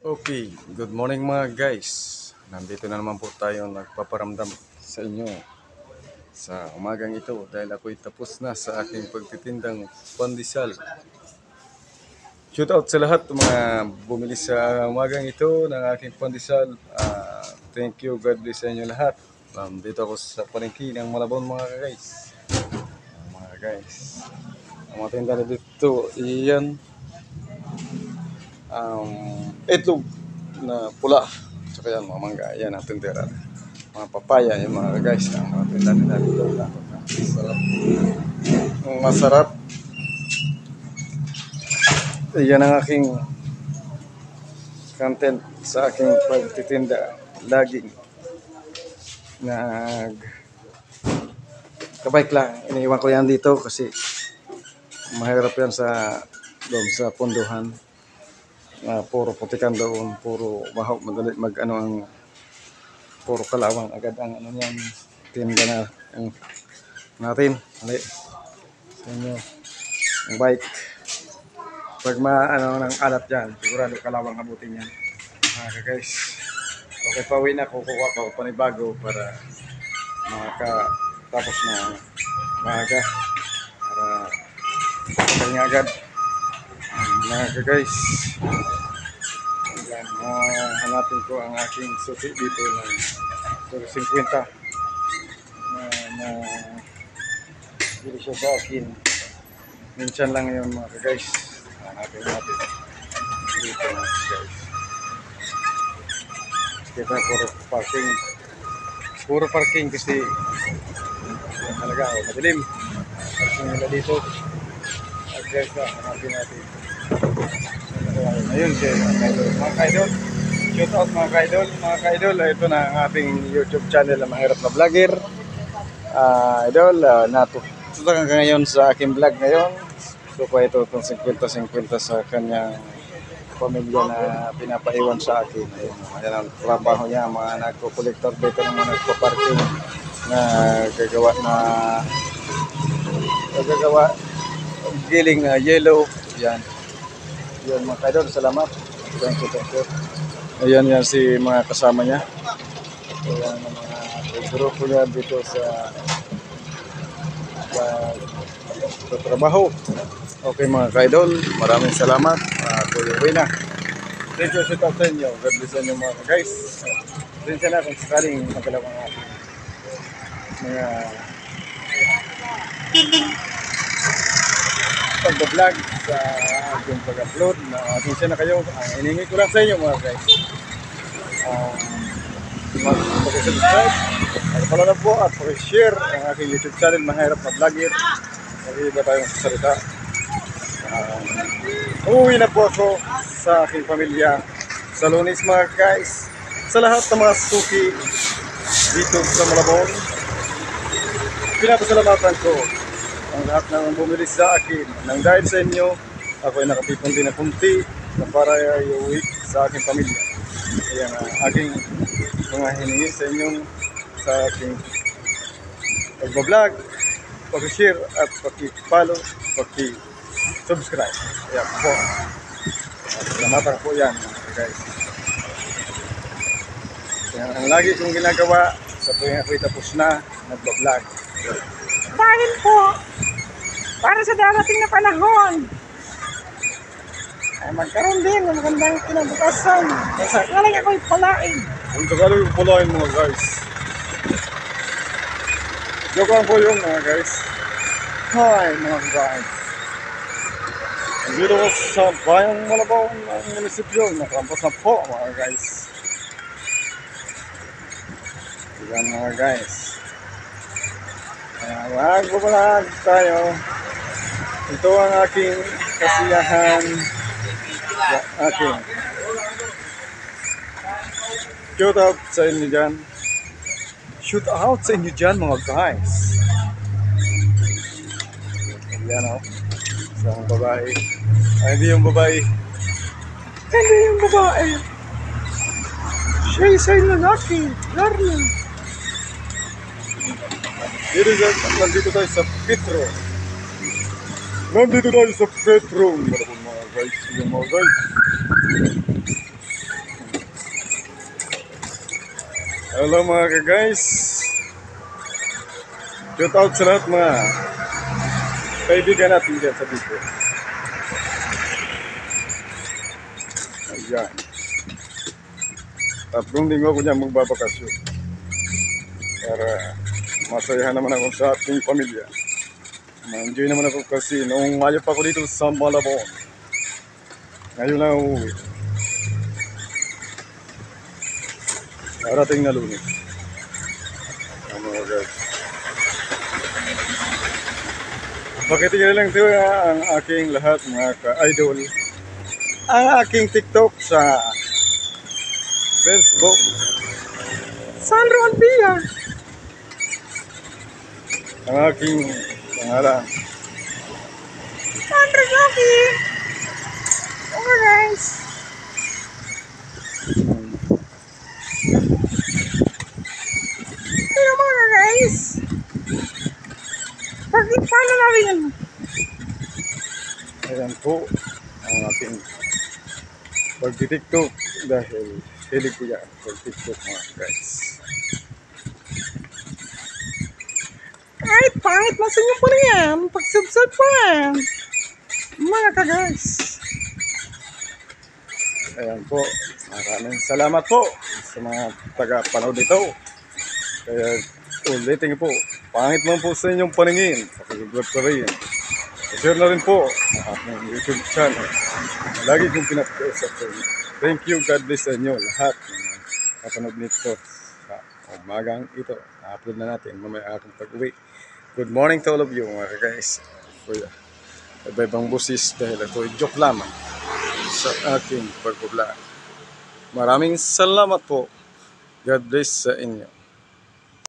Okay, good morning mga guys. Nandito na naman po tayo nagpaparamdam sa inyo sa umagang ito dahil ako'y tapos na sa aking pagtitindang pandesal. Shout out sa lahat ng mga bumili sa umagang ito ng aking pandesal. Thank you, God bless sa inyo lahat. Dito ako sa palengke ng Malabon mga guys. Mga guys, ang mga tinda na dito, iyan itlog na pula. Saka yan, mga mangga. Yan ang tindera. Mga papaya, yung mga guys. Ang mga tinda nila dito. Masarap. Masarap. Yan ang aking content sa aking pagtitinda. Laging kabike lang. Iniiwan ko yan dito kasi mahirap yan sa doon sa punduhan. Puro putikan doon, puro bahaw, madali ang puro kalawang agad ang ano niyan, tinda na ang natin. Hali sa inyo ang bike pag ng alat yan, sigurado kalawang abutin yan guys. Okay, pauwi na, kukuha pa panibago para makatapos na maaga para kanya agad guys. Yan, hanapin ko ang aking susi dito ng 50 na bili siya sa akin. Minsan lang yun mga guys. Hanapin natin dito mga guys. Kita puro parking kasi yan talaga madilim parking nila dito guys. Hanapin natin. Ayun mga kaidol, shout out mga kaidol, ito na ang ating YouTube channel na Mahirap na Vlogger. Idol, natutukan ka ngayon sa aking vlog ngayon. So po ito itong 50-50 sa kanyang pamilya na pinapaiwan sa akin. Ayan ang trabaho niya, mga nagko-collector dito ng mga nagpo-parking na gagawa giling na yellow. Yan. Yan mga kaidol, salamat. Thank you. Ayan yan si mga kasama niya. Ayan ang mga grupo niya dito sa trabaho. Okay mga kaidol, maraming salamat. Tuloy na. Thank you sa inyo. God bless inyo mga guys. Rinsa na kung sakaling magalaw ang mga pag-vlog sa aking pag-upload. Pasensya na kayo. Iningi ko lang sa inyo mga guys. Mag-subscribe, mag-follow na po at mag-share ang aking YouTube channel Mahirap na Vlogger. Mag-iba tayong salita. Uuwi na po ako sa aking pamilya sa Lunes mga guys. Sa lahat ng mga suki dito sa Malabon, pinapasalamatan ko ang lahat ng bumili sa akin. Nang dahil sa inyo, ako ay nakatipon din na punti na para iuwi sa aking pamilya. Ayan ang aking mga hiningi sa inyong sa aking pag-vlog, pag-share at pag-follow, pag-subscribe. Ayan po. Salamatan po yan guys. Ayan ang lagi kong ginagawa sa tuwing ako'y tapos na nag-vlog. Dahil po, para sa darating na panahon, ay magkaroon din ng magandang kinabukasan. Sakaling ako'y palain. Kung sakaling palain mga guys. Joke lang po yung mga guys. Hi mga guys. Dito ko sa bayang Malabon ng munisipyo. Nakalampas na po mga guys. Yan mga guys. Magbabalag tayo. Ito ang aking kasiyahan. Aking shout out sa inyo dyan. Shoot out sa inyo dyan mga guys. Yan o. Isang babae. Hindi yung babae. Hindi yung babae. Siya isa'y lalaki. Larna. Nandito tayo sa Petro. Mga guys. Yung mga guys. Hello mga guys. Shout out sa lahat mga kaibigan natin dyan sa dito. Ayan. Tatlong linggo ko dyan magbabakasyon. Para masayahan naman ako sa ating pamilya. Ma-enjoy naman ako kasi noong Mayo pa ako dito sa Malabon. Ngayon na uuwi. Darating na Lunes. Mga guys. Pakita lang ito ang aking lahat mga ka-idol. Ang aking TikTok sa Facebook. Sandro Alvia. Ang aking pangalan. Sandro Joki. Okay guys. Pero mga guys. Bakit paano namin yan? Ayan po ang aking pag-TikTok dahil hilig ko yan pag-TikTok mga guys. Kahit pangit mo sa inyo pa rin yan. Pag-subscribe pa yan. Mga ka-guys. Ayan po, maraming salamat po sa mga taga-panood nito. Kaya ulitin po, pangit man po sa inyong paningin, pakisublog ko rin. Share na rin po ang aking YouTube channel. Lagi kong pinapakausap ko. Thank you, God bless sa inyo lahat ng kapanood nito sa umagang ito. Na-upload na natin mamaya akong pag-uwi. Good morning to all of you mga guys. Kuya, iba-ibang busis dahil ito ay joke lamang sa aking pag-vlog. Maraming salamat po. God bless sa inyo.